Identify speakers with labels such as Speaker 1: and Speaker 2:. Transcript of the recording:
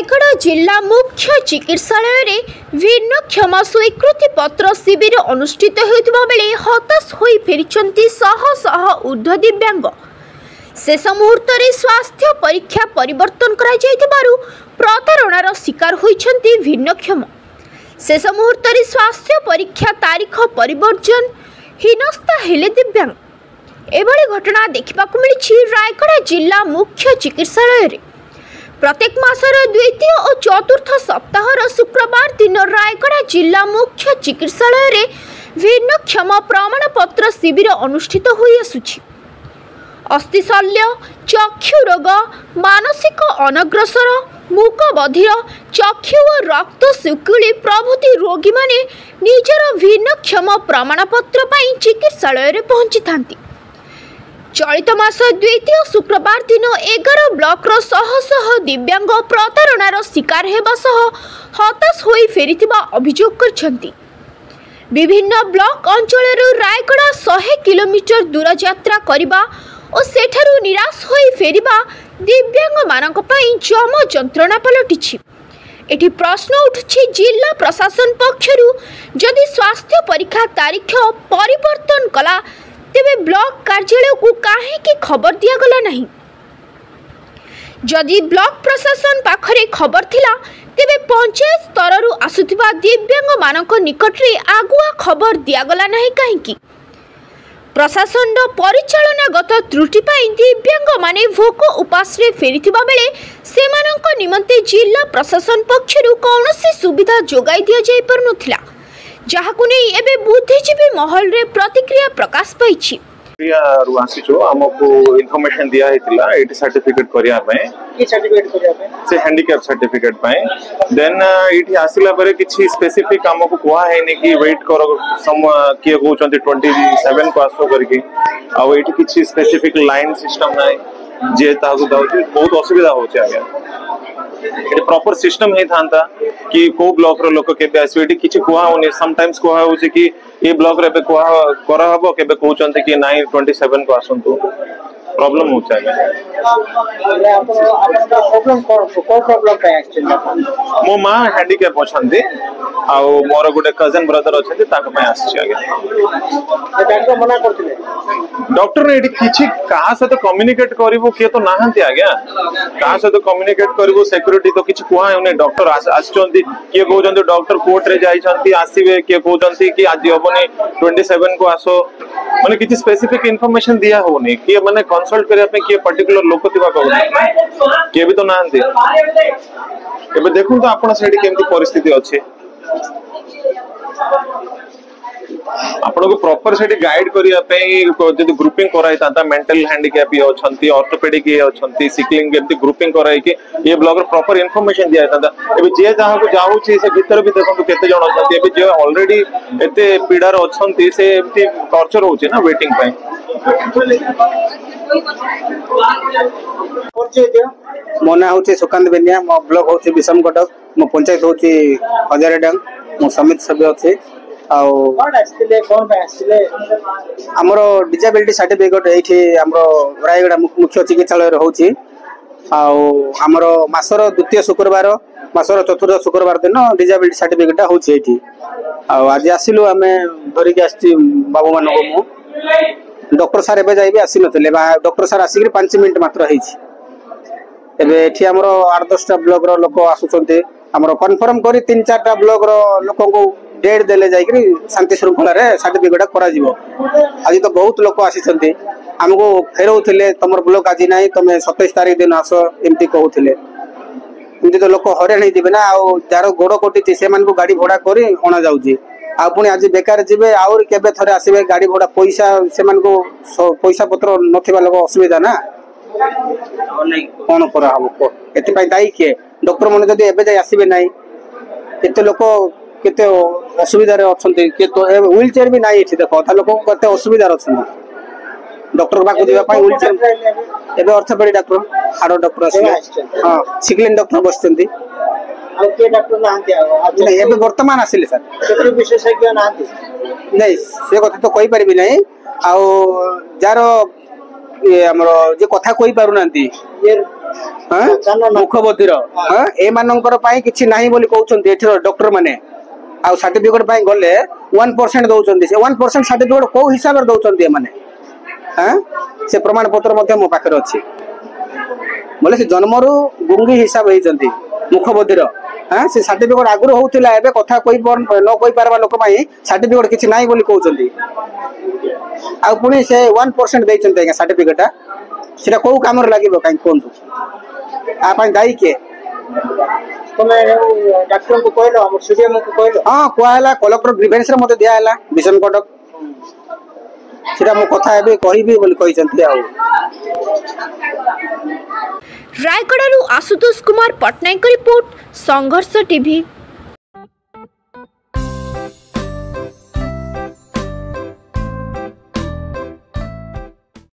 Speaker 1: रायगढ़ जिला मुख्य चिकित्सालय रे भिन्नक्षम स्वीकृति पत्र शिविर अनुष्ठित होता बेले हताश हो फेरी शह शह ऊर्ध्व दिव्यांग शेष मुहूर्त स्वास्थ्य परीक्षा परिवर्तन करा प्रतारणार शिकार होइछन्ति भिन्नक्षम शेष मुहूर्त स्वास्थ्य परीक्षा तारीख परिवर्तन हिनस्ता हेले दिव्यांग एभली घटना देखा मिली रायगढ़ जिला मुख्य चिकित्सालय रे प्रत्येक मासर द्वितीय और चतुर्थ सप्ताहर शुक्रवार दिन रायगढ़ जिला मुख्य चिकित्सालय रे भिन्नक्षम प्रमाण पत्र शिविर अनुष्ठित होई आसुछि। अस्थिशल्य चक्षु रोग मानसिक अनग्रसर मूक बधिर चक्षु और रक्त शुक्ली प्रभृति रोगी माने निजर भिन्नक्षम प्रमाण पत्र पाई चिकित्सालय रे पहुंची थांती। चलित मास द्वितीय शुक्रवार दिन 11 ब्लॉक रो शह शह दिव्यांग प्रतारणार शिकार हेबा सह हताश होई फेरिथिबा अभियोग करछन्ति। विभिन्न ब्लॉक अंचल रायगढ़ 100 किलोमीटर दूर यात्रा करिबा और सेठारु निराश होई फेरिबा दिव्यांग मानक पई जम जंत्रणा पलटिछि। एठी प्रश्न उठुछि जिला प्रशासन पक्षरु जदि स्वास्थ्य परीक्षा तारीख परिवर्तन कला तेबे ब्लॉक कार्यालय को काहे की खबर दिया गला नहीं। जदि ब्लॉक प्रशासन पाखरे खबर थिला तेबे पंचायत स्तर आसुथिबा दिव्यांग मानक निकट रे आगुआ खबर दिया गला नहीं काहेकि प्रशासन परिचालनागत त्रुटि पाई दिव्यांग माने भोक उपास रे फेरिथिबा बेले सेमानक निमंते जिला प्रशासन पक्षरु कौनसी सुविधा जोगाई दिया जाय परनुथिला जहाकु नै एबे बुद्धिजीवी महल रे प्रतिक्रिया प्रकाश पाइछि।
Speaker 2: हमको इनफॉरमेशन दिया हेतिला एटी सर्टिफिकेट करिया पे की सर्टिफिकेट करिया पे से हैंडीकैप सर्टिफिकेट पे देन एटी आसिला परे किछि स्पेसिफिक हमको कोहा है ने कि वेट करो सम के कहउचंती 27 को आसो करके आ एटी किछि स्पेसिफिक लाइन सिस्टम नै जे ताकू दाउची बहुत असुविधा होचे आगे एटी प्रॉपर सिस्टम हे थांता कि को ब्लॉक रो लोक केबे आसीबेटी किछि कोहा होने समटाइम्स कोहा होचे कि ए ब्लॉक रे बे कोहा करा हबो केबे कहउचंती कि 927 को आसंतु प्रॉब्लम होचा है प्रॉब्लम को प्रॉब्लम पे एक्चुअली मो मां हैंडीकैप अछंती आ मोर गुटे कजन ब्रदर अछंती ताक पे आछि आगे ए डॉक्टर मना करथिले डॉक्टर ने एडी किछि कहा से तो कम्युनिकेट करबो के तो नाहंती आगे कहा से तो कम्युनिकेट करबो सिक्योरिटी तो किछि कोहा होने डॉक्टर आछंती के कहउचंती डॉक्टर कोर्ट रे जाइछंती आसीबे के कहउचंती कि आज हबनी 27 को आसो माने किछि स्पेसिफिक इंफॉर्मेशन दिया होने कि माने कंसल्ट करे पे के पर्टिकुलर लोक तिबा कहू के भी तो नाहंती एबे देखु तो आपण सेडी केमती परिस्थिति अछि आपण को प्रॉपर सेडी गाइड करिया पे जदी ग्रुपिंग कराई ताता मेंटल हैंडीकैप ये अछंती ऑर्थोपेडिक ये अछंती सिकलिंग केमती ग्रुपिंग कराई के ये ब्लॉग रे प्रॉपर इंफॉर्मेशन दिया ताता एबे जे जहां को जाऊ छी से भीतर भी देखो केते जण अछंती एबे जे ऑलरेडी एते पीडार अछंती से एमती टॉर्चर होचे ना वेटिंग पे
Speaker 3: मो ना होचे सुकांत बेनिया मो ब्लॉक होचे विषम कटक मो पंचायत होचे हजारेडांग मो समिति सभ्य अछि आमर डिसेबिलिटी सर्टिफिकेट एठी हमरो रायगढ़ मुख्य चिकित्सालय होची आमर मासर द्वितीय शुक्रवार मासर चतुर्थ शुक्रवार दिन डिसेबिलिटी सर्टिफिकेट होची एठी आज आसिलु आमे धरि के आछि बाबू मानको मु डॉक्टर सर एबे जाइबे आसी नथले डॉक्टर सर आसी 5 मिनिट मात्र हेछि एबे एठी हमरो 8-10टा ब्लॉक रो लोक आसुचंते हमरो कन्फर्म करी 3-4टा ब्लॉक रो लोकन को डेट देले जाइकरी शांति श्रृंखला रे सर्टिफिकेट करा जिवो आज तो बहुत लोक आसीचंते हमको फेरौथिले तमर ब्लॉक आज नाही तमे 27 तारिख दिन आसो एमती कहउथिले एमती तो लोक हरेण दिबे ना आ जारो गोड़ कोटी से मान को गाड़ी भोडा करी ओना जाउजी आ पुनी आज बेकार जिबे और केबे थरे आसीबे गाड़ी भोडा पैसा से मान को पैसा पत्र नथिबा लोक असुविधा ना कोन करा हबो एति पई दाई के डॉक्टर मन जदी एबे जाय आसीबे नाही एते लोक केते असुविधा रे अछंती के तो व्हील चेयर भी नाही एठी देखो था लोक केते असुविधा रे अछंती डॉक्टर बा को दिबा पई व्हील चेयर एबे ऑर्थोपेडिक डॉक्टर हाडो डॉक्टर आसी हां सिकलिन डॉक्टर बसचंती आ के डॉक्टर नाहंती नहीं एबे वर्तमान आसिले सर केते विशेषज्ञ नाहंती नहीं से कथा तो कहि परबी नहीं आ जारो ये हमरो जे कथा कहि पारु नांती ये मुखबधिर एमानकर किछि नाही बोली कहउछन्ती एठिर डॉक्टर माने आ सर्टिफिकेट पाई गले 1% दउछन्ती से 1% सर्टिफिकेट को हिसाब रे दउछन्ती माने से प्रमाण पत्र मध्ये मो पाखर अछि बोले से जन्मरु गुंगी हिसाब होइछन्ती मुखबधिर से सर्टिफिकेट आगुर होउथिला एबे कथा कोइ न कोइ पारबा लोक पाई सर्टिफिकेट किछि नाही बोली कहउछन्ती आ पुनी से 1% दैछन्ती सर्टिफिकेट सेटा को काम रे लागिबो काई कोन आ पाई दाई के
Speaker 4: तमे डॉक्टर को कहलो हम सीडीएम को कहलो
Speaker 3: हां कोहला कलेक्टर ग्रीवेंस रे मते दिया हला विषम कटक सेटा मो कथा एबे कहिबी बोली कहिसंती आ
Speaker 1: रायगढ़ आशुतोष कुमार पटनायक रिपोर्ट संघर्ष टीवी।